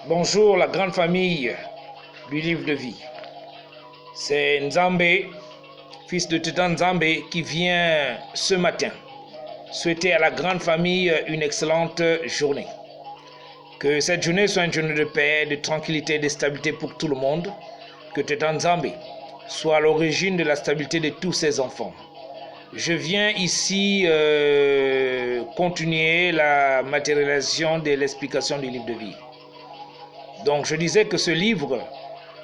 Bonjour la grande famille du livre de vie. C'est Nzambé, fils de Teta Nzambé, qui vient ce matin souhaiter à la grande famille une excellente journée. Que cette journée soit une journée de paix, de tranquillité, de stabilité pour tout le monde. Que Teta Nzambé soit à l'origine de la stabilité de tous ses enfants. Je viens ici continuer la matérialisation de l'explication du livre de vie. Donc je disais que ce livre,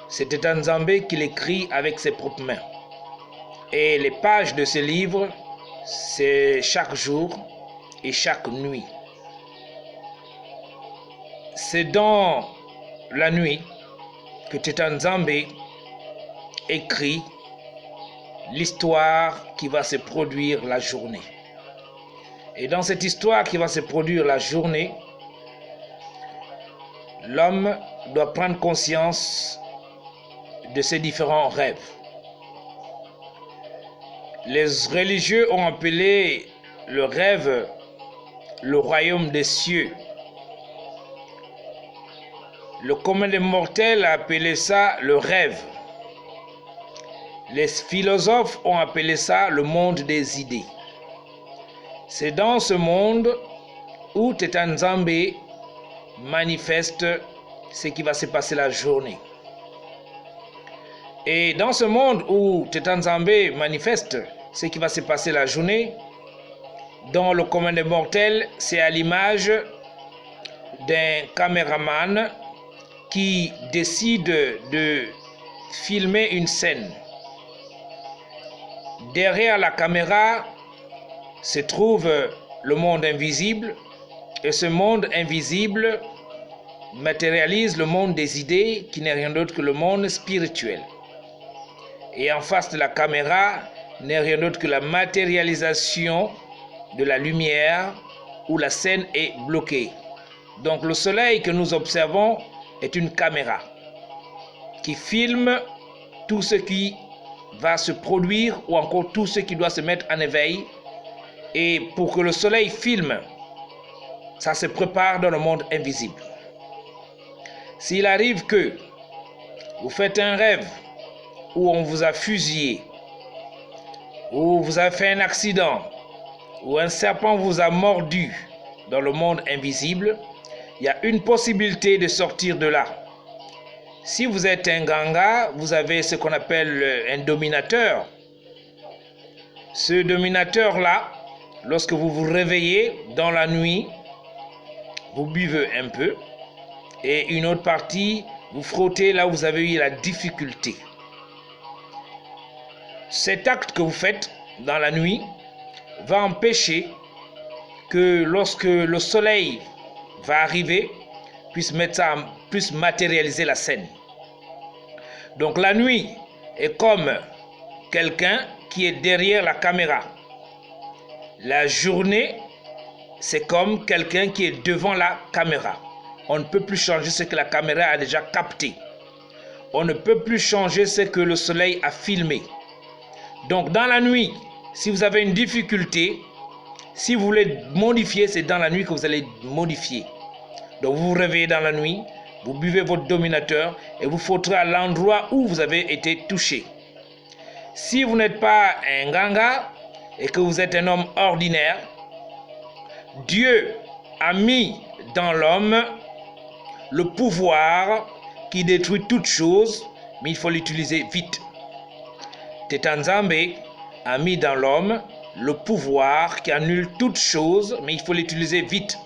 c'est Teta Nzambé qui l'écrit avec ses propres mains. Et les pages de ce livre, c'est chaque jour et chaque nuit. C'est dans la nuit que Teta Nzambé écrit l'histoire qui va se produire la journée. Et dans cette histoire qui va se produire la journée, l'homme doit prendre conscience de ses différents rêves. Les religieux ont appelé le rêve le royaume des cieux. Le commun des mortels a appelé ça le rêve. Les philosophes ont appelé ça le monde des idées. C'est dans ce monde où Teta Nzambé manifeste ce qui va se passer la journée. Et dans ce monde où Teta Nzambé manifeste ce qui va se passer la journée, dans le commun des mortels, c'est à l'image d'un caméraman qui décide de filmer une scène. Derrière la caméra se trouve le monde invisible, et ce monde invisible matérialise le monde des idées qui n'est rien d'autre que le monde spirituel. Et en face de la caméra n'est rien d'autre que la matérialisation de la lumière où la scène est bloquée. Donc le soleil que nous observons est une caméra qui filme tout ce qui va se produire ou encore tout ce qui doit se mettre en éveil. Et pour que le soleil filme, ça se prépare dans le monde invisible. S'il arrive que vous faites un rêve où on vous a fusillé, où vous avez fait un accident, où un serpent vous a mordu dans le monde invisible, il y a une possibilité de sortir de là. Si vous êtes un ganga, vous avez ce qu'on appelle un dominateur. Ce dominateur-là, lorsque vous vous réveillez dans la nuit, vous buvez un peu et une autre partie, vous frottez là où vous avez eu la difficulté. Cet acte que vous faites dans la nuit va empêcher que lorsque le soleil va arriver, puisse matérialiser la scène. Donc la nuit est comme quelqu'un qui est derrière la caméra. La journée, c'est comme quelqu'un qui est devant la caméra. On ne peut plus changer ce que la caméra a déjà capté. On ne peut plus changer ce que le soleil a filmé. Donc dans la nuit, si vous avez une difficulté, si vous voulez modifier, c'est dans la nuit que vous allez modifier. Donc vous vous réveillez dans la nuit, vous buvez votre dominateur et vous frotterez à l'endroit où vous avez été touché. Si vous n'êtes pas un ganga et que vous êtes un homme ordinaire, Dieu a mis dans l'homme le pouvoir qui détruit toute chose, mais il faut l'utiliser vite. Teta Nzambé a mis dans l'homme le pouvoir qui annule toute chose, mais il faut l'utiliser vite.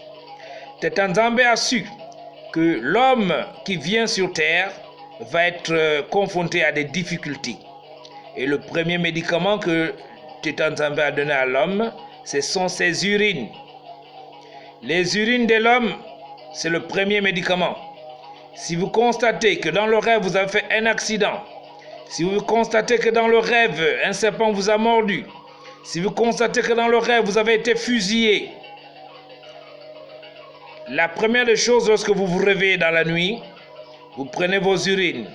Teta Nzambé a su que l'homme qui vient sur terre va être confronté à des difficultés. Et le premier médicament que Teta Nzambé a donné à l'homme, ce sont ses urines. Les urines de l'homme, c'est le premier médicament. Si vous constatez que dans le rêve, vous avez fait un accident, si vous constatez que dans le rêve, un serpent vous a mordu, si vous constatez que dans le rêve, vous avez été fusillé, la première des choses, lorsque vous vous réveillez dans la nuit, vous prenez vos urines.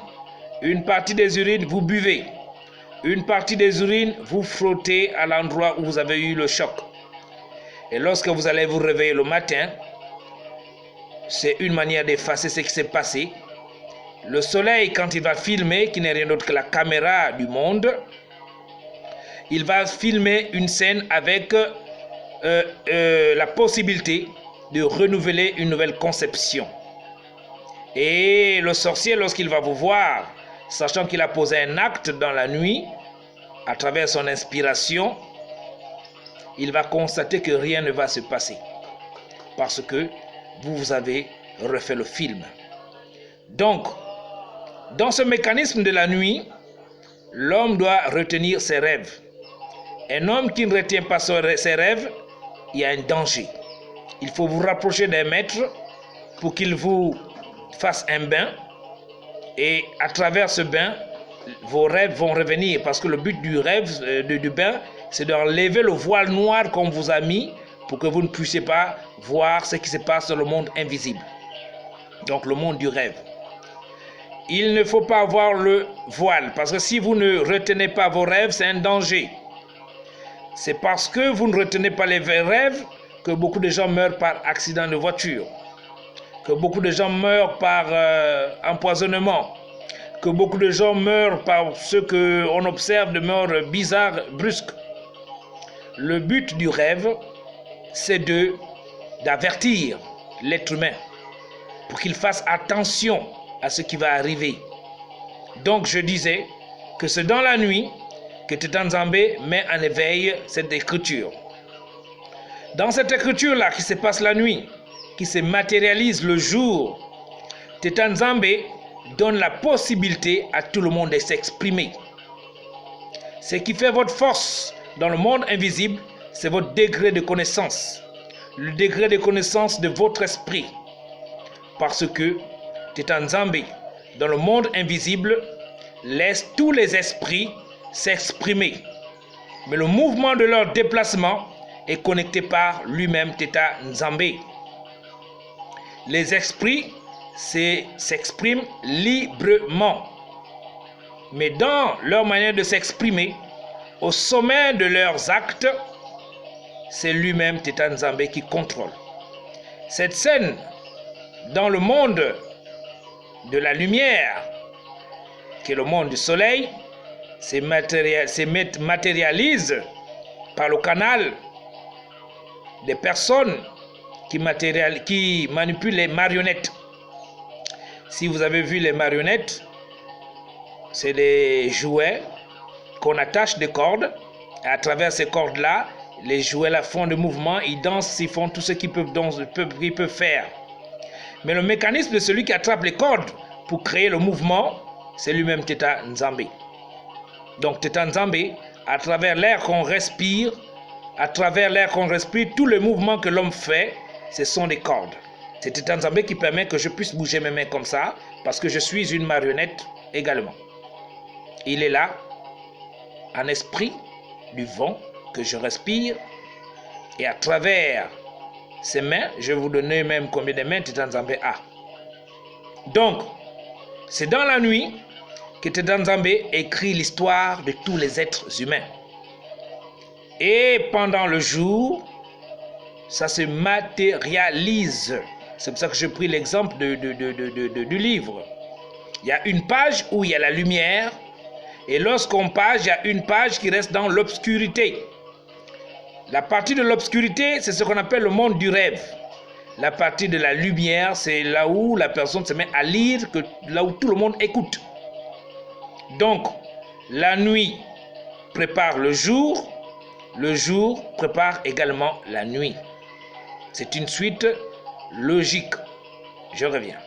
Une partie des urines, vous buvez. Une partie des urines, vous frottez à l'endroit où vous avez eu le choc. Et lorsque vous allez vous réveiller le matin, c'est une manière d'effacer ce qui s'est passé. Le soleil, quand il va filmer, qui n'est rien d'autre que la caméra du monde, il va filmer une scène avec la possibilité de renouveler une nouvelle conception. Et le sorcier, lorsqu'il va vous voir, sachant qu'il a posé un acte dans la nuit, à travers son inspiration, il va constater que rien ne va se passer. Parce que vous avez refait le film. Donc, dans ce mécanisme de la nuit, l'homme doit retenir ses rêves. Un homme qui ne retient pas ses rêves, il y a un danger. Il faut vous rapprocher d'un maître pour qu'il vous fasse un bain. Et à travers ce bain, vos rêves vont revenir. Parce que le but du rêve, du bain, c'est d'enlever le voile noir qu'on vous a mis pour que vous ne puissiez pas voir ce qui se passe dans le monde invisible. Donc le monde du rêve. Il ne faut pas avoir le voile. Parce que si vous ne retenez pas vos rêves, c'est un danger. C'est parce que vous ne retenez pas les rêves que beaucoup de gens meurent par accident de voiture, que beaucoup de gens meurent par empoisonnement, que beaucoup de gens meurent par ce qu'on observe de morts bizarres, brusques. Le but du rêve, c'est d'avertir l'être humain pour qu'il fasse attention à ce qui va arriver. Donc je disais que c'est dans la nuit que Tétan Nzambé met en éveil cette écriture. Dans cette écriture-là qui se passe la nuit, qui se matérialise le jour, Tétan Nzambé donne la possibilité à tout le monde de s'exprimer. Ce qui fait votre force dans le monde invisible, c'est votre degré de connaissance, le degré de connaissance de votre esprit. Parce que Tétan Nzambé, dans le monde invisible, laisse tous les esprits s'exprimer. Mais le mouvement de leur déplacement est connecté par lui-même, Tétan Nzambé. Les esprits s'expriment librement. Mais dans leur manière de s'exprimer, au sommet de leurs actes, c'est lui-même, Tétan Nzambé, qui contrôle. Cette scène, dans le monde de la lumière, qui est le monde du soleil, se matérialise par le canal des personnes qui manipulent les marionnettes. Si vous avez vu les marionnettes, c'est des jouets qu'on attache des cordes. Et à travers ces cordes-là, les jouets-là font des mouvements, ils dansent, ils font tout ce qu'ils peuvent faire. Mais le mécanisme de celui qui attrape les cordes pour créer le mouvement, c'est lui-même Tétan Nzambé. Donc Tétan Nzambé, à travers l'air qu'on respire, tous les mouvements que l'homme fait, ce sont des cordes. C'est Tétan Nzambé qui permet que je puisse bouger mes mains comme ça, parce que je suis une marionnette également. Il est là, en esprit du vent que je respire, et à travers ces mains, je vais vous donner même combien de mains Tétan Nzambé a. Donc, c'est dans la nuit que Tétan Nzambé écrit l'histoire de tous les êtres humains. Et pendant le jour, ça se matérialise. C'est pour ça que j'ai pris l'exemple du livre. Il y a une page où il y a la lumière, et lorsqu'on page, il y a une page qui reste dans l'obscurité. La partie de l'obscurité, c'est ce qu'on appelle le monde du rêve. La partie de la lumière, c'est là où la personne se met à lire, là où tout le monde écoute. Donc, la nuit prépare le jour prépare également la nuit. C'est une suite logique. Je reviens.